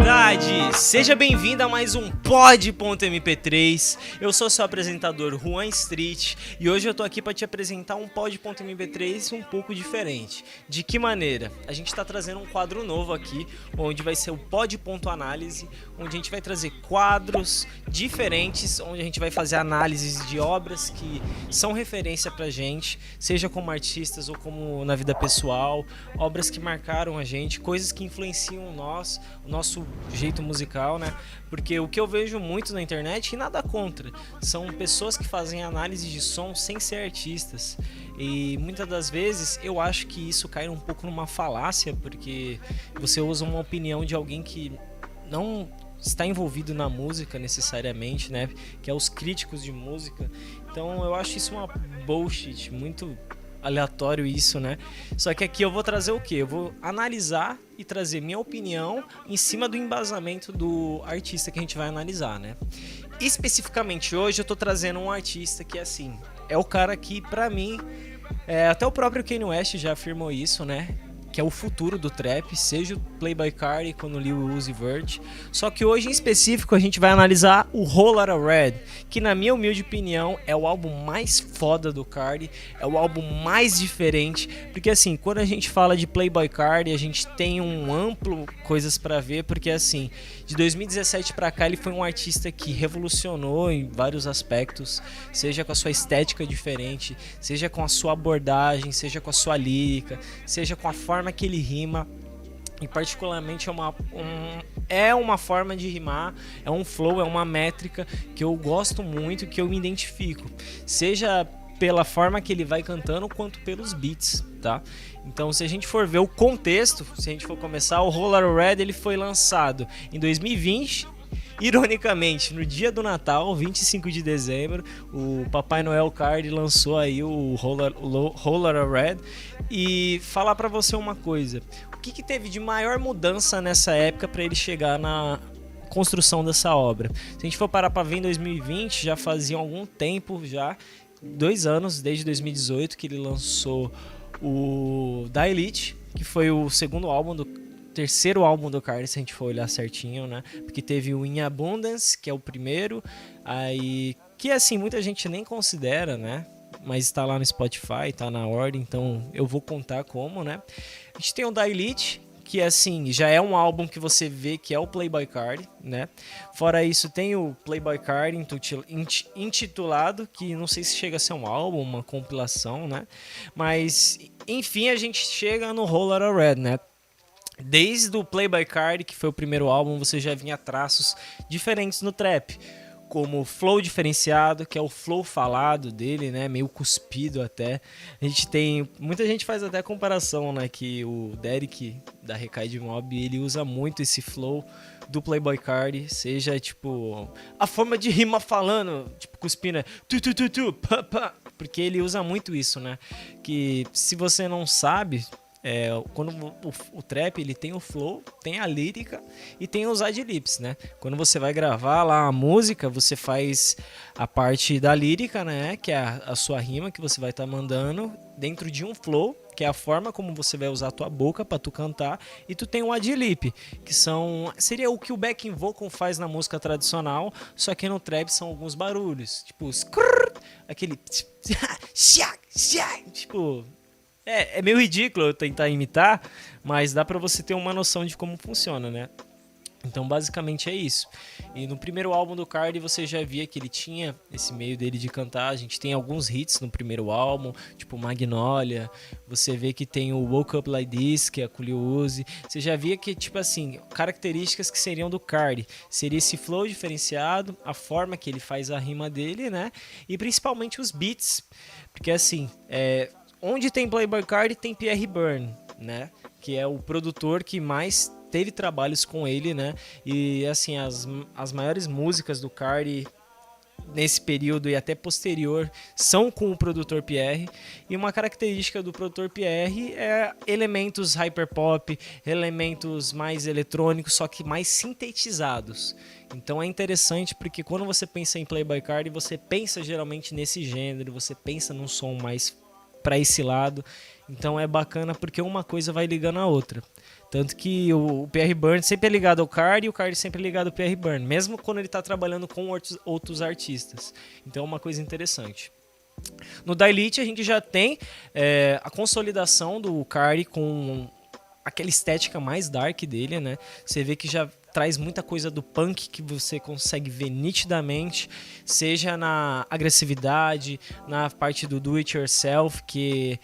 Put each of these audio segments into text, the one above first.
comunidade! Seja bem-vindo a mais um Pod.mp3. Eu sou seu apresentador Juan Street e hoje eu tô aqui para te apresentar um Pod.mp3 um pouco diferente. De que maneira? A gente está trazendo um quadro novo aqui, onde vai ser o Pod.análise, onde a gente vai trazer quadros diferentes, onde a gente vai fazer análises de obras que são referência pra gente, seja como artistas ou como na vida pessoal, obras que marcaram a gente, coisas que influenciam o nosso jeito musical, né? Porque o que eu vejo muito na internet, e nada contra, são pessoas que fazem análise de som sem ser artistas. E muitas das vezes eu acho que isso cai um pouco numa falácia, porque você usa uma opinião de alguém que não está envolvido na música necessariamente, né? Que é os críticos de música. Então eu acho isso uma bullshit, muito aleatório isso, né? Só que aqui eu vou trazer o quê? Eu vou analisar e trazer minha opinião em cima do embasamento do artista que a gente vai analisar, né? Especificamente hoje eu tô trazendo um artista que, assim, é o cara que, pra mim, até o próprio Kanye West já afirmou isso, né? Que é o futuro do trap, seja o Playboi Carti quando Lil Uzi Vert. Só que hoje em específico a gente vai analisar o Whole Lotta Red, que na minha humilde opinião é o álbum mais foda do Carti, é o álbum mais diferente, porque assim, quando a gente fala de Playboi Carti, a gente tem um amplo coisas pra ver, porque assim, de 2017 pra cá ele foi um artista que revolucionou em vários aspectos, seja com a sua estética diferente, seja com a sua abordagem, seja com a sua lírica, seja com a forma que ele rima, e particularmente é uma forma de rimar, é um flow, é uma métrica que eu gosto muito, que eu me identifico, seja pela forma que ele vai cantando, quanto pelos beats, tá? Então, se a gente for ver o contexto, se a gente for começar, o Whole Lotta Red ele foi lançado em 2020. Ironicamente, no dia do Natal, 25 de dezembro, o Papai Noel Carti lançou aí o Whole Lotta Red. E falar pra você uma coisa, o que teve de maior mudança nessa época pra ele chegar na construção dessa obra? Se a gente for parar pra ver em 2020, já fazia algum tempo, já 2 anos, desde 2018, que ele lançou o Da Elite, que foi o terceiro álbum do Carti, se a gente for olhar certinho, né? Porque teve o In Abundance, que é o primeiro, aí que assim, muita gente nem considera, né? Mas está lá no Spotify, tá na ordem, então eu vou contar como, né? A gente tem o Da Elite, que assim, já é um álbum que você vê que é o Playboi Carti, né? Fora isso, tem o Playboi Carti intitulado, que não sei se chega a ser um álbum, uma compilação, né? Mas, enfim, a gente chega no Whole Lotta Red, né? Desde o Playboi Carti, que foi o primeiro álbum, você já vinha traços diferentes no trap, como o flow diferenciado, que é o flow falado dele, né, meio cuspido até. A gente tem, muita gente faz até comparação, né, que o Derek da Recaide Mob, ele usa muito esse flow do Playboi Carti, seja tipo a forma de rima falando, tipo cuspindo, pá, pá, porque ele usa muito isso, né? Que se você não sabe, quando o trap ele tem o flow, tem a lírica e tem os ad-libs, né? Quando você vai gravar lá a música, você faz a parte da lírica, né? Que é a sua rima que você vai estar mandando dentro de um flow, que é a forma como você vai usar a tua boca para tu cantar, e tu tem um ad-lib, que seria o que o backing vocal faz na música tradicional, só que no trap são alguns barulhos, tipo aquele tipo. É meio ridículo eu tentar imitar, mas dá pra você ter uma noção de como funciona, né? Então, basicamente é isso. E no primeiro álbum do Carti, você já via que ele tinha esse meio dele de cantar. A gente tem alguns hits no primeiro álbum, tipo Magnolia. Você vê que tem o Woke Up Like This, que é com o Lil Uzi. Você já via que, tipo assim, características que seriam do Carti. Seria esse flow diferenciado, a forma que ele faz a rima dele, né? E principalmente os beats. Porque, assim, onde tem Playboi Carti, tem Pierre Bourne, né? Que é o produtor que mais teve trabalhos com ele, né? E assim, as maiores músicas do Carti nesse período e até posterior são com o produtor Pierre. E uma característica do produtor Pierre é elementos hyperpop, elementos mais eletrônicos, só que mais sintetizados. Então é interessante porque quando você pensa em Playboi Carti, você pensa geralmente nesse gênero, você pensa num som mais para esse lado. Então é bacana porque uma coisa vai ligando a outra. Tanto que o Pierre Byrne sempre é ligado ao Cardi e o Cardi sempre é ligado ao Pierre Byrne, mesmo quando ele tá trabalhando com outros artistas. Então é uma coisa interessante. No Da Elite a gente já tem a consolidação do Cardi com aquela estética mais dark dele, né? Você vê que já traz muita coisa do punk que você consegue ver nitidamente, seja na agressividade, na parte do do it yourself, que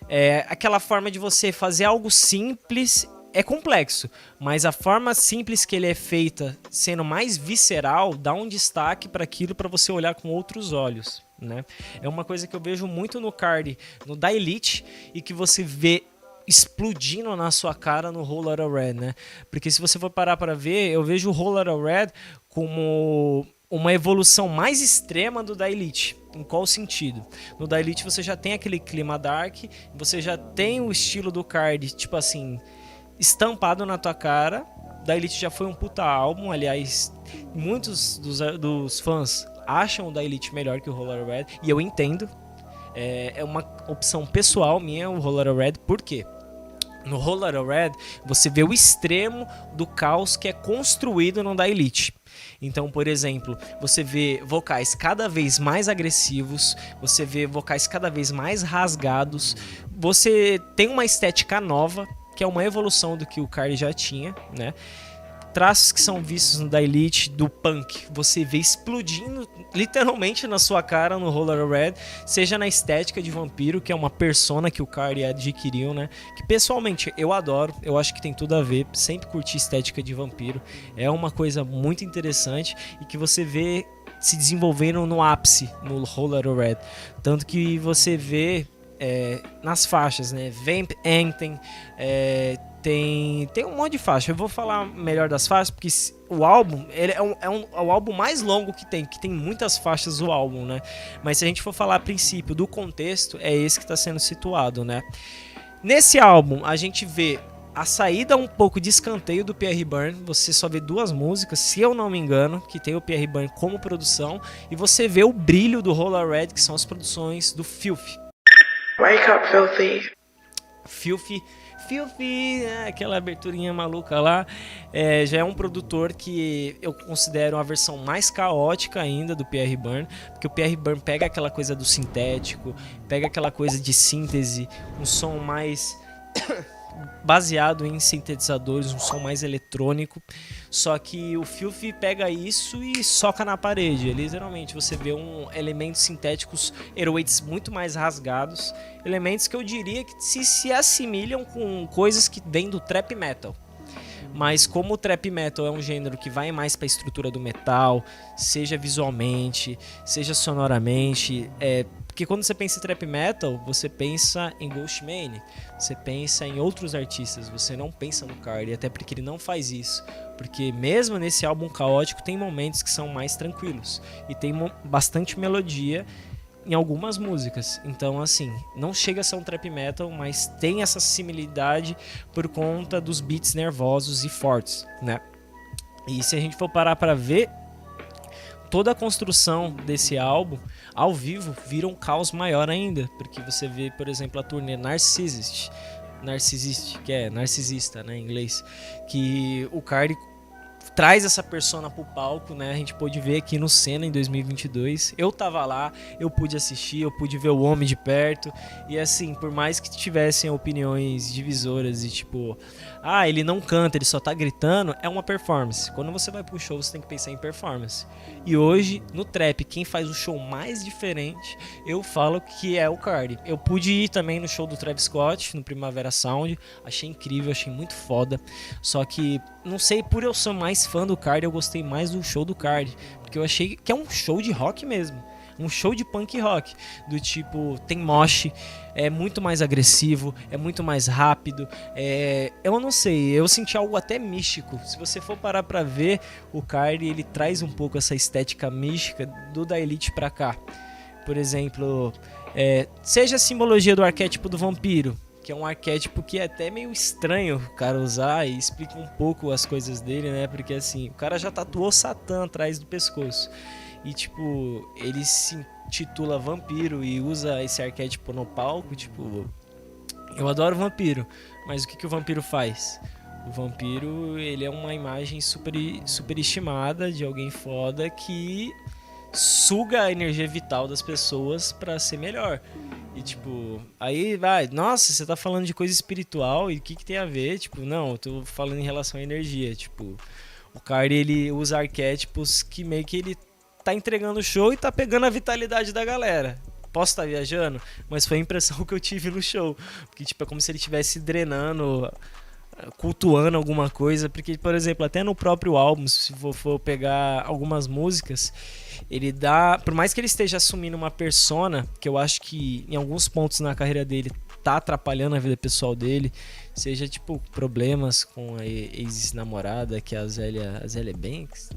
é aquela forma de você fazer algo simples. É complexo, mas a forma simples que ele é feita, sendo mais visceral, dá um destaque para aquilo para você olhar com outros olhos, né? É uma coisa que eu vejo muito no Cardi, no Da Elite, e que você vê explodindo na sua cara no Whole Lotta Red, né? Porque se você for parar para ver, eu vejo o Whole Lotta Red como uma evolução mais extrema do Da Elite. Em qual sentido? No Da Elite você já tem aquele clima dark, você já tem o estilo do Cardi, tipo assim, estampado na tua cara. Da Elite já foi um puta álbum, aliás, muitos dos fãs acham o Da Elite melhor que o Whole Lotta Red, e eu entendo. É uma opção pessoal minha, o Whole Lotta Red, por quê? No Whole Lotta Red, você vê o extremo do caos que é construído no Da Elite. Então, por exemplo, você vê vocais cada vez mais agressivos, você vê vocais cada vez mais rasgados, você tem uma estética nova, que é uma evolução do que o Cardi já tinha, né? Traços que são vistos no Da Elite, do punk, você vê explodindo literalmente na sua cara no Whole Lotta Red, seja na estética de vampiro, que é uma persona que o Cardi adquiriu, né? Que pessoalmente eu adoro, eu acho que tem tudo a ver, sempre curti estética de vampiro, é uma coisa muito interessante e que você vê se desenvolvendo no ápice no Whole Lotta Red. Tanto que você vê nas faixas, né? Vamp Anthem, tem um monte de faixa. Eu vou falar melhor das faixas, porque o álbum ele é o álbum mais longo que tem muitas faixas o álbum, né? Mas se a gente for falar a princípio do contexto, é esse que está sendo situado, né? Nesse álbum, a gente vê a saída um pouco de escanteio do Pierre Byrne. Você só vê 2 músicas, se eu não me engano, que tem o Pierre Byrne como produção, e você vê o brilho do Whole Lotta Red, que são as produções do Filthy. Wake up, filthy. Filthy, aquela aberturinha maluca lá, já é um produtor que eu considero uma versão mais caótica ainda do Pierre Byrne, porque o Pierre Byrne pega aquela coisa do sintético, pega aquela coisa de síntese, um som mais baseado em sintetizadores, um som mais eletrônico, só que o Filthy pega isso e soca na parede. Literalmente você vê elementos sintéticos, airwaves muito mais rasgados, elementos que eu diria que se assimilham com coisas que vêm do trap metal. Mas como o trap metal é um gênero que vai mais para a estrutura do metal, seja visualmente, seja sonoramente, porque quando você pensa em trap metal, você pensa em Ghostmane, você pensa em outros artistas, você não pensa no Cardi, até porque ele não faz isso. Porque mesmo nesse álbum caótico, tem momentos que são mais tranquilos e tem bastante melodia em algumas músicas. Então, assim, não chega a ser um trap metal, mas tem essa similaridade por conta dos beats nervosos e fortes, né? E se a gente for parar para ver, toda a construção desse álbum ao vivo vira um caos maior ainda, porque você vê, por exemplo, a turnê Narcissist, que é narcisista, né, em inglês, que o Cardi traz essa persona pro palco, né? A gente pôde ver aqui no Senna em 2022. Eu tava lá, eu pude assistir, eu pude ver o homem de perto. E assim, por mais que tivessem opiniões divisoras e tipo, ele não canta, ele só tá gritando, é uma performance. Quando você vai pro show, você tem que pensar em performance. E hoje, no trap, quem faz o show mais diferente, eu falo que é o Cardi. Eu pude ir também no show do Travis Scott, no Primavera Sound. Achei incrível, achei muito foda. Só que, não sei, por eu ser mais fã do Cardi, eu gostei mais do show do Cardi, porque eu achei que é um show de rock mesmo, um show de punk rock, do tipo, tem mosh, é muito mais agressivo, é muito mais rápido, eu não sei, eu senti algo até místico. Se você for parar pra ver, o Cardi, ele traz um pouco essa estética mística do Da Elite pra cá. Por exemplo, seja a simbologia do arquétipo do vampiro, que é um arquétipo que é até meio estranho o cara usar, e explica um pouco as coisas dele, né? Porque assim, o cara já tatuou Satã atrás do pescoço. E tipo, ele se intitula vampiro e usa esse arquétipo no palco, tipo, eu adoro vampiro, mas o que o vampiro faz? O vampiro, ele é uma imagem superestimada de alguém foda que suga a energia vital das pessoas pra ser melhor. E tipo, aí vai, nossa, você tá falando de coisa espiritual e o que tem a ver? Tipo, não, eu tô falando em relação à energia. Tipo, o cara, ele usa arquétipos que meio que ele tá entregando o show e tá pegando a vitalidade da galera. Posso estar viajando, mas foi a impressão que eu tive no show. Porque, tipo, é como se ele estivesse drenando, cultuando alguma coisa. Porque, por exemplo, até no próprio álbum, se for pegar algumas músicas, ele dá... Por mais que ele esteja assumindo uma persona, que eu acho que em alguns pontos na carreira dele tá atrapalhando a vida pessoal dele, seja, tipo, problemas com a ex-namorada, que é a Zélia Banks.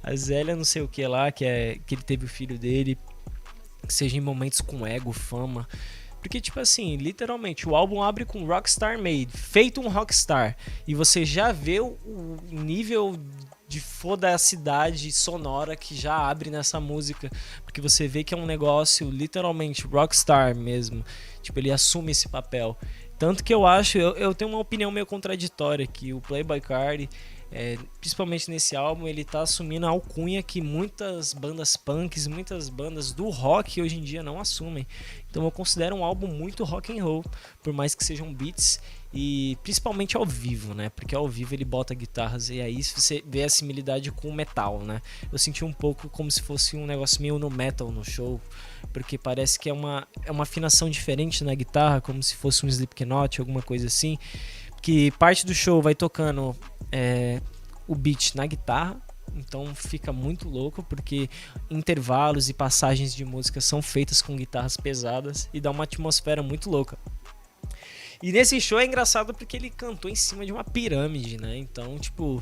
A Zélia não sei o que lá, que ele teve o filho dele, que seja em momentos com ego, fama. Porque, tipo assim, literalmente, o álbum abre com Rockstar Made, feito um rockstar. E você já vê o nível de fodacidade sonora que já abre nessa música. Porque você vê que é um negócio, literalmente, rockstar mesmo. Tipo, ele assume esse papel. Tanto que eu acho, eu tenho uma opinião meio contraditória, que o Playboi Carti, principalmente nesse álbum, ele tá assumindo a alcunha que muitas bandas punks, muitas bandas do rock hoje em dia não assumem. Então eu considero um álbum muito rock and roll, por mais que sejam beats e principalmente ao vivo, né? Porque ao vivo ele bota guitarras e aí você vê a similaridade com o metal, né? Eu senti um pouco como se fosse um negócio meio no metal no show, porque parece que é uma afinação diferente na guitarra, como se fosse um Slipknot, alguma coisa assim, que parte do show vai tocando o beat na guitarra, então fica muito louco, porque intervalos e passagens de música são feitas com guitarras pesadas e dá uma atmosfera muito louca. E nesse show é engraçado porque ele cantou em cima de uma pirâmide, né? Então, tipo,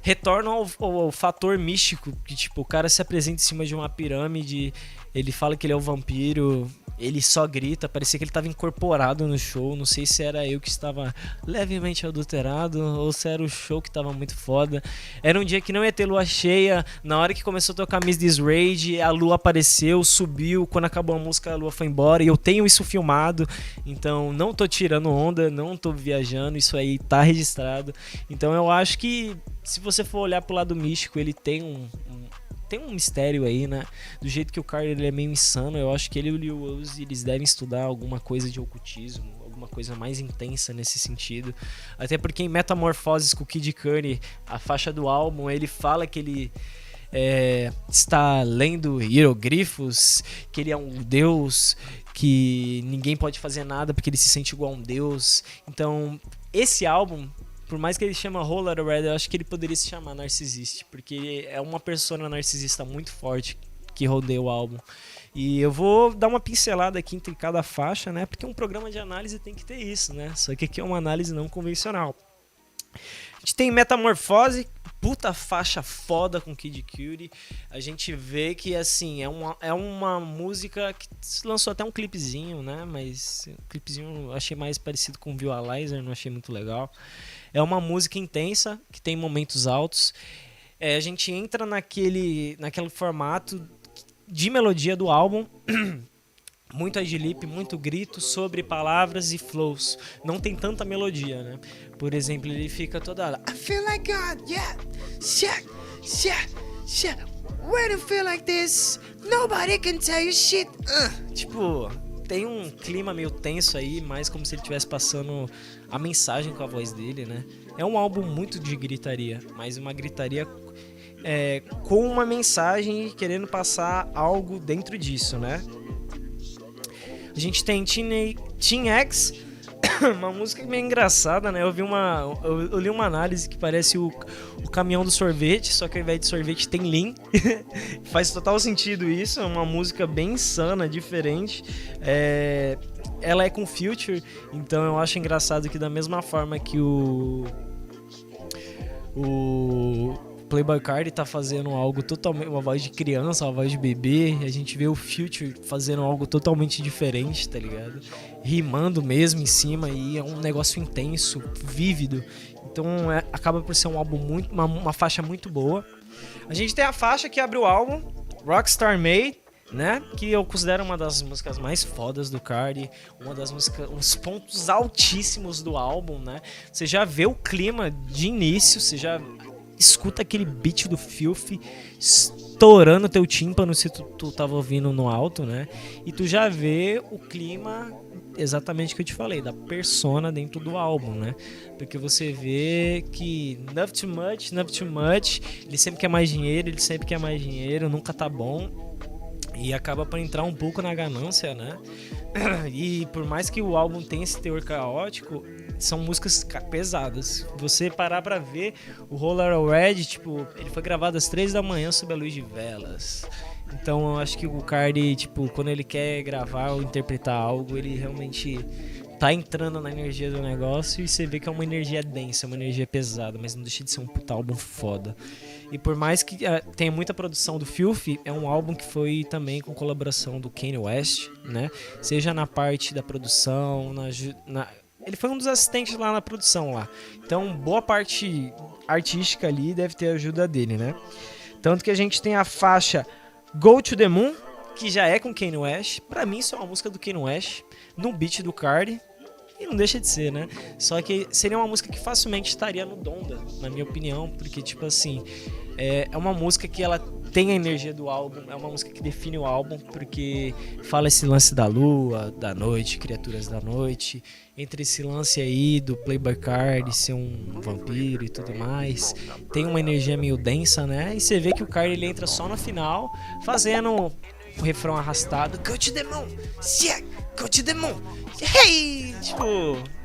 retorna ao fator místico, que tipo, o cara se apresenta em cima de uma pirâmide, ele fala que ele é o vampiro, ele só grita, parecia que ele estava incorporado no show. Não sei se era eu que estava levemente adulterado ou se era o show que estava muito foda. Era um dia que não ia ter lua cheia. Na hora que começou a tocar Miss This Rage, a lua apareceu, subiu. Quando acabou a música, a lua foi embora. E eu tenho isso filmado, então não tô tirando onda, não tô viajando. Isso aí tá registrado. Então eu acho que, se você for olhar pro lado místico, ele tem um mistério aí, né? Do jeito que o Carti, ele é meio insano, eu acho que ele e o Lil Uzi, eles devem estudar alguma coisa de ocultismo, alguma coisa mais intensa nesse sentido. Até porque em Metamorfoses com o Kid Cudi, a faixa do álbum, ele fala que ele está lendo hieroglifos, que ele é um deus, que ninguém pode fazer nada porque ele se sente igual a um deus. Então, esse álbum, por mais que ele chama Whole Lotta Red, eu acho que ele poderia se chamar Narcissist, porque é uma persona narcisista muito forte que rodeia o álbum. E eu vou dar uma pincelada aqui entre cada faixa, né? Porque um programa de análise tem que ter isso, né? Só que aqui é uma análise não convencional. A gente tem Metamorfose, puta faixa foda com Kid Cudi. A gente vê que, assim, é uma música que lançou até um clipezinho, né? Mas o clipezinho eu achei mais parecido com Visualizer, não achei muito legal. É uma música intensa, que tem momentos altos. A gente entra naquele formato de melodia do álbum. Muito adlib, muito grito sobre palavras e flows. Não tem tanta melodia, né? Por exemplo, ele fica toda hora, I feel like God, yeah, shit, shit, shit. When you feel like this, nobody can tell you shit. Tipo, tem um clima meio tenso aí, mais como se ele estivesse passando a mensagem com a voz dele, né? É um álbum muito de gritaria, mas uma gritaria com uma mensagem e querendo passar algo dentro disso, né? A gente tem Teen X, uma música meio engraçada, né? Eu li uma análise que parece o caminhão do sorvete, só que ao invés de sorvete tem Lean. Faz total sentido isso, é uma música bem insana, diferente. Ela é com Future, então eu acho engraçado que da mesma forma que o Playboi Carti tá fazendo algo totalmente, uma voz de criança, uma voz de bebê, a gente vê o Future fazendo algo totalmente diferente, tá ligado? Rimando mesmo em cima, e é um negócio intenso, vívido. Então acaba por ser um álbum uma faixa muito boa. A gente tem a faixa que abre o álbum, Rockstar Made, né? Que eu considero uma das músicas mais fodas do Cardi, uma das músicas, uns pontos altíssimos do álbum, né? Você já vê o clima de início, você já escuta aquele beat do Filthy estourando teu tímpano se tu tava ouvindo no alto, né? E tu já vê o clima exatamente o que eu te falei, da persona dentro do álbum, né? Porque você vê que not too much, ele sempre quer mais dinheiro, nunca tá bom. E acaba por entrar um pouco na ganância, né? E por mais que o álbum tenha esse teor caótico, são músicas pesadas. Você parar pra ver o Roller Red, tipo, ele foi gravado às 3 da manhã sob a luz de velas. Então eu acho que o Cardi, tipo, quando ele quer gravar ou interpretar algo, ele realmente tá entrando na energia do negócio e você vê que é uma energia densa, uma energia pesada, mas não deixa de ser um puta álbum foda. E por mais que tenha muita produção do Filthy, é um álbum que foi também com colaboração do Kanye West, né? Seja na parte da produção, ele foi um dos assistentes lá na produção lá. Então, boa parte artística ali deve ter a ajuda dele, né? Tanto que a gente tem a faixa Go to the Moon, que já é com Kanye West. Pra mim, isso é uma música do Kanye West, no beat do Cardi. E não deixa de ser, né? Só que seria uma música que facilmente estaria no Donda, na minha opinião. Porque, tipo assim, é uma música que ela tem a energia do álbum. É uma música que define o álbum, porque fala esse lance da lua, da noite, criaturas da noite. Entre esse lance aí do Playboi Carti ser um vampiro e tudo mais. Tem uma energia meio densa, né? E você vê que o Cardi ele entra só no final, fazendo o refrão arrastado. Go to the moon, yeah, go to the moon, hey! Tipo,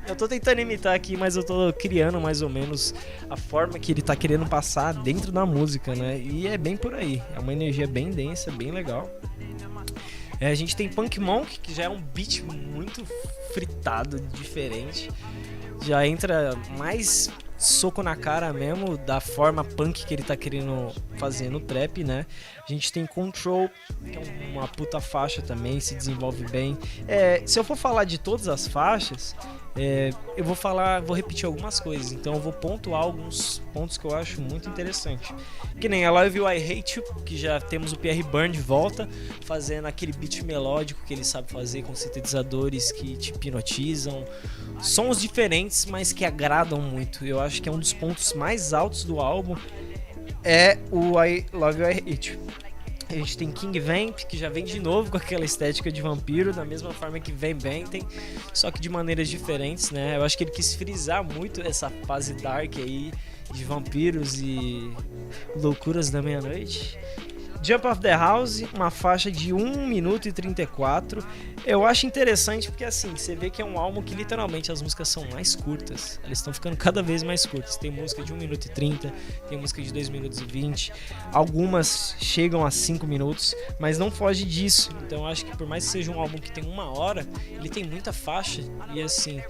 eu tô tentando imitar aqui, mas eu tô criando mais ou menos a forma que ele tá querendo passar dentro da música, né? E é bem por aí, é uma energia bem densa, bem legal. A gente tem Punk Monk, que já é um beat muito fritado, diferente. Já entra mais soco na cara mesmo, da forma punk que ele tá querendo fazer no trap, né? A gente tem Control, que é uma puta faixa também, se desenvolve bem. Se eu for falar de todas as faixas, eu vou repetir algumas coisas, então eu vou pontuar alguns pontos que eu acho muito interessante. Que nem I Love You, I Hate You, que já temos o Pierre Bourne de volta, fazendo aquele beat melódico que ele sabe fazer com sintetizadores que te hipnotizam. Sons diferentes, mas que agradam muito. Eu acho que é um dos pontos mais altos do álbum, é o I Love You, I Hate You. A gente tem King Vamp, que já vem de novo com aquela estética de vampiro, da mesma forma que Van Benten, só que de maneiras diferentes, né? Eu acho que ele quis frisar muito essa fase dark aí de vampiros e loucuras da meia-noite. Jump Off the House, uma faixa de 1 minuto e 34. Eu acho interessante porque assim, você vê que é um álbum que literalmente as músicas são mais curtas. Elas estão ficando cada vez mais curtas. Tem música de 1 minuto e 30, tem música de 2 minutos e 20. Algumas chegam a 5 minutos, mas não foge disso. Então eu acho que por mais que seja um álbum que tem 1 hora, ele tem muita faixa. E assim,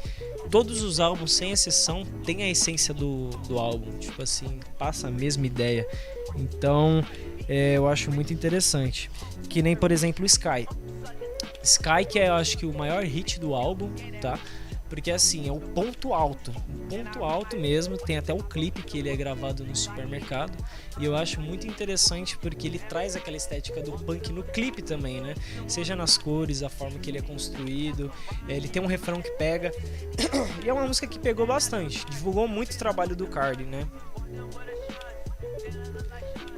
todos os álbuns, sem exceção, tem a essência do álbum. Tipo assim, passa a mesma ideia. Então eu acho muito interessante. Que nem, por exemplo, o Sky, que é, eu acho que o maior hit do álbum, tá? Porque assim, é o ponto alto mesmo. Tem até o clipe que ele é gravado no supermercado. E eu acho muito interessante porque ele traz aquela estética do punk no clipe também, né? Seja nas cores, a forma que ele é construído. Ele tem um refrão que pega. E é uma música que pegou bastante. Divulgou muito o trabalho do Cardi, né?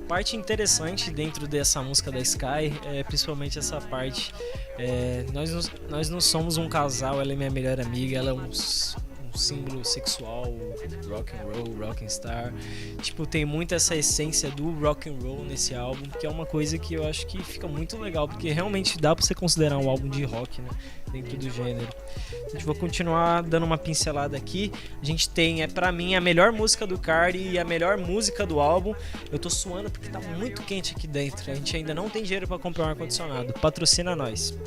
Parte interessante dentro dessa música da Sky é principalmente essa parte. Nós não somos um casal, ela é minha melhor amiga, ela é um símbolo sexual, rock and roll, rock and star. Tipo, tem muito essa essência do rock and roll nesse álbum, que é uma coisa que eu acho que fica muito legal, porque realmente dá pra você considerar um álbum de rock, né, dentro do gênero. A gente vai continuar dando uma pincelada aqui. A gente tem, pra mim, a melhor música do Cardi e a melhor música do álbum. Eu tô suando porque tá muito quente aqui dentro. A gente ainda não tem dinheiro pra comprar um ar-condicionado. Patrocina nós.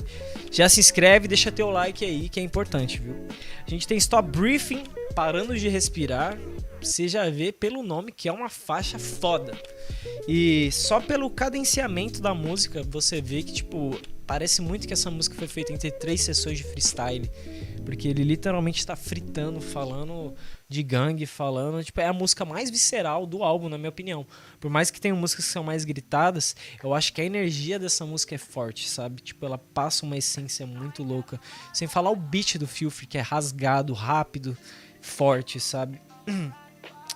Já se inscreve, deixa teu like aí, que é importante, viu? A gente tem Stop Breathing, Parando de Respirar. Você já vê pelo nome que é uma faixa foda. E só pelo cadenciamento da música, você vê que, tipo, parece muito que essa música foi feita entre 3 sessões de freestyle. porque ele literalmente está fritando, falando de gangue, falando, tipo, é a música mais visceral do álbum, na minha opinião. Por mais que tenha músicas que são mais gritadas, eu acho que a energia dessa música é forte, sabe? Tipo, ela passa uma essência muito louca. Sem falar o beat do Filthy, que é rasgado, rápido, forte, sabe?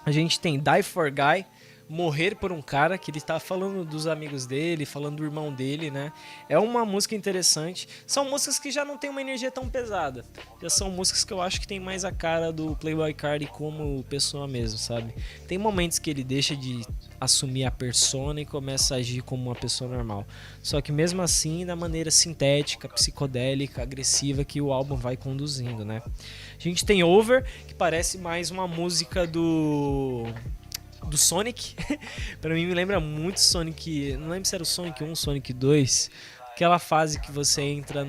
A gente tem Die for Guy, Morrer por um Cara, que ele tá falando dos amigos dele, falando do irmão dele, né? É uma música interessante. São músicas que já não tem uma energia tão pesada. Já são músicas que eu acho que tem mais a cara do Playboi Carti como pessoa mesmo, sabe? Tem momentos que ele deixa de assumir a persona e começa a agir como uma pessoa normal. Só que mesmo assim, da maneira sintética, psicodélica, agressiva que o álbum vai conduzindo, né? A gente tem Over, que parece mais uma música do Sonic. Pra mim me lembra muito Sonic, não lembro se era o Sonic 1, Sonic 2, aquela fase que você entra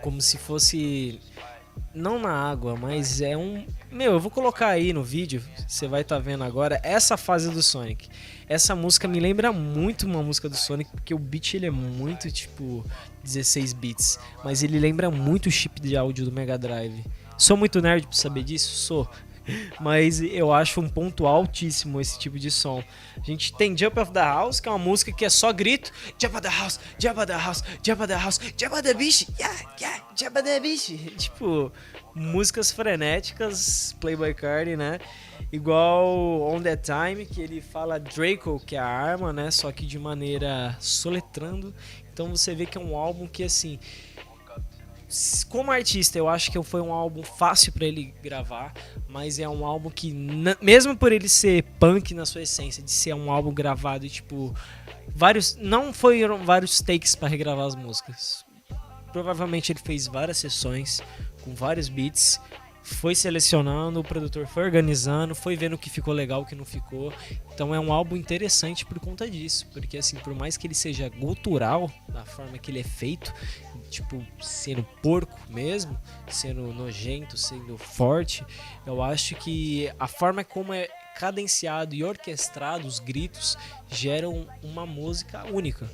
como se fosse não na água, mas é eu vou colocar aí no vídeo, você vai estar vendo agora essa fase do Sonic. Essa música me lembra muito uma música do Sonic, porque o beat ele é muito tipo 16 bits, mas ele lembra muito o chip de áudio do Mega Drive. Sou muito nerd pra saber disso? Sou. Mas eu acho um ponto altíssimo esse tipo de som. A gente tem Jump of the House, que é uma música que é só grito. Jump of the House, Jump of the House, Jump of the House, Jump of the Beach, yeah, yeah, Jump of the Beach. Tipo, músicas frenéticas, Playboi Carti, né? Igual On That Time, que ele fala Draco, que é a arma, né? Só que de maneira soletrando. Então você vê que é um álbum que, assim, como artista, eu acho que foi um álbum fácil pra ele gravar, mas é um álbum que, mesmo por ele ser punk na sua essência, de ser um álbum gravado e tipo, não foram vários takes pra regravar as músicas. Provavelmente ele fez várias sessões com vários beats, foi selecionando, o produtor foi organizando, foi vendo o que ficou legal, o que não ficou. Então é um álbum interessante por conta disso, porque assim, por mais que ele seja gutural da forma que ele é feito, tipo, sendo porco mesmo, sendo nojento, sendo forte, eu acho que a forma como é cadenciado e orquestrado os gritos geram uma música única.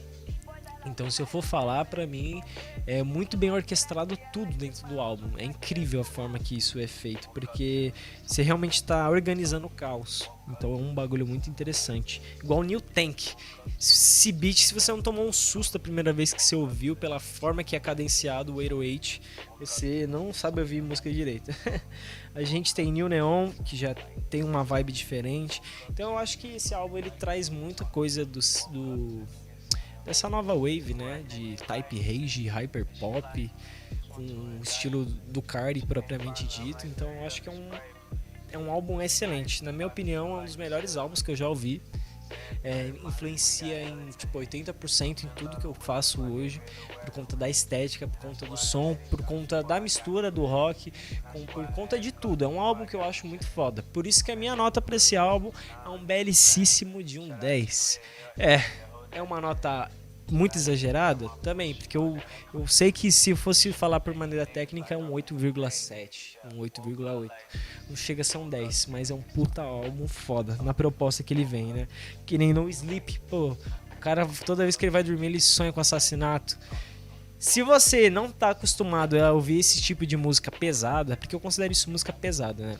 Então, se eu for falar, pra mim é muito bem orquestrado tudo dentro do álbum. É incrível a forma que isso é feito, porque você realmente tá organizando o caos. Então é um bagulho muito interessante. Igual o New Tank. Esse beat, se você não tomou um susto a primeira vez que você ouviu, pela forma que é cadenciado o 808, você não sabe ouvir música direito. A gente tem New Neon, que já tem uma vibe diferente. Então eu acho que esse álbum ele traz muita coisa dessa nova wave, né, de type rage, hyper pop, com o estilo do Carti propriamente dito. Então eu acho que é um álbum excelente. Na minha opinião, é um dos melhores álbuns que eu já ouvi. Influencia em tipo 80% em tudo que eu faço hoje, por conta da estética, por conta do som, por conta da mistura do rock, por conta de tudo. É um álbum que eu acho muito foda. Por isso que a minha nota para esse álbum é um belicíssimo de um 10. É uma nota muito exagerada também, porque eu sei que se eu fosse falar por maneira técnica é um 8,7, um 8,8. Não chega a ser um 10, mas é um puta álbum foda na proposta que ele vem, né? Que nem No Sleep, pô, o cara toda vez que ele vai dormir ele sonha com assassinato. Se você não tá acostumado a ouvir esse tipo de música pesada, porque eu considero isso música pesada, né?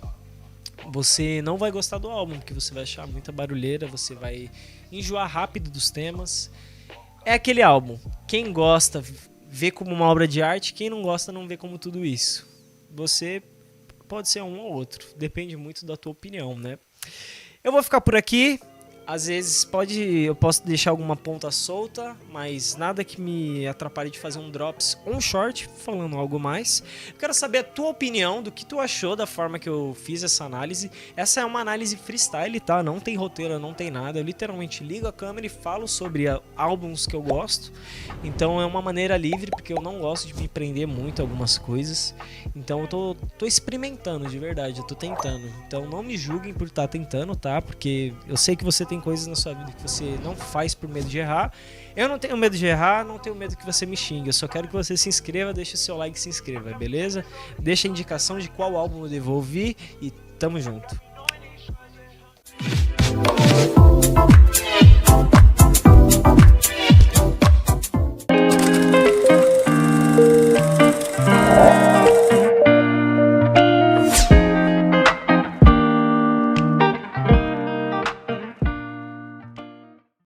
Você não vai gostar do álbum, porque você vai achar muita barulheira, você vai enjoar rápido dos temas. É aquele álbum, quem gosta vê como uma obra de arte, quem não gosta não vê como tudo isso. Você pode ser um ou outro, depende muito da tua opinião, né? Eu vou ficar por aqui. Às vezes eu posso deixar alguma ponta solta, mas nada que me atrapalhe de fazer um drops ou um short falando algo mais. Eu quero saber a tua opinião, do que tu achou da forma que eu fiz essa análise. Essa é uma análise freestyle, tá? Não tem roteiro, não tem nada. Eu literalmente ligo a câmera e falo sobre álbuns que eu gosto. Então é uma maneira livre, porque eu não gosto de me prender muito a algumas coisas. Então eu tô experimentando de verdade, eu tô tentando. Então não me julguem por estar tentando, tá? Porque eu sei que você tem coisas na sua vida que você não faz por medo de errar. Eu não tenho medo de errar, não tenho medo que você me xingue. Eu só quero que você se inscreva, deixe o seu like e se inscreva, beleza? Deixa a indicação de qual álbum eu devo ouvir e tamo junto.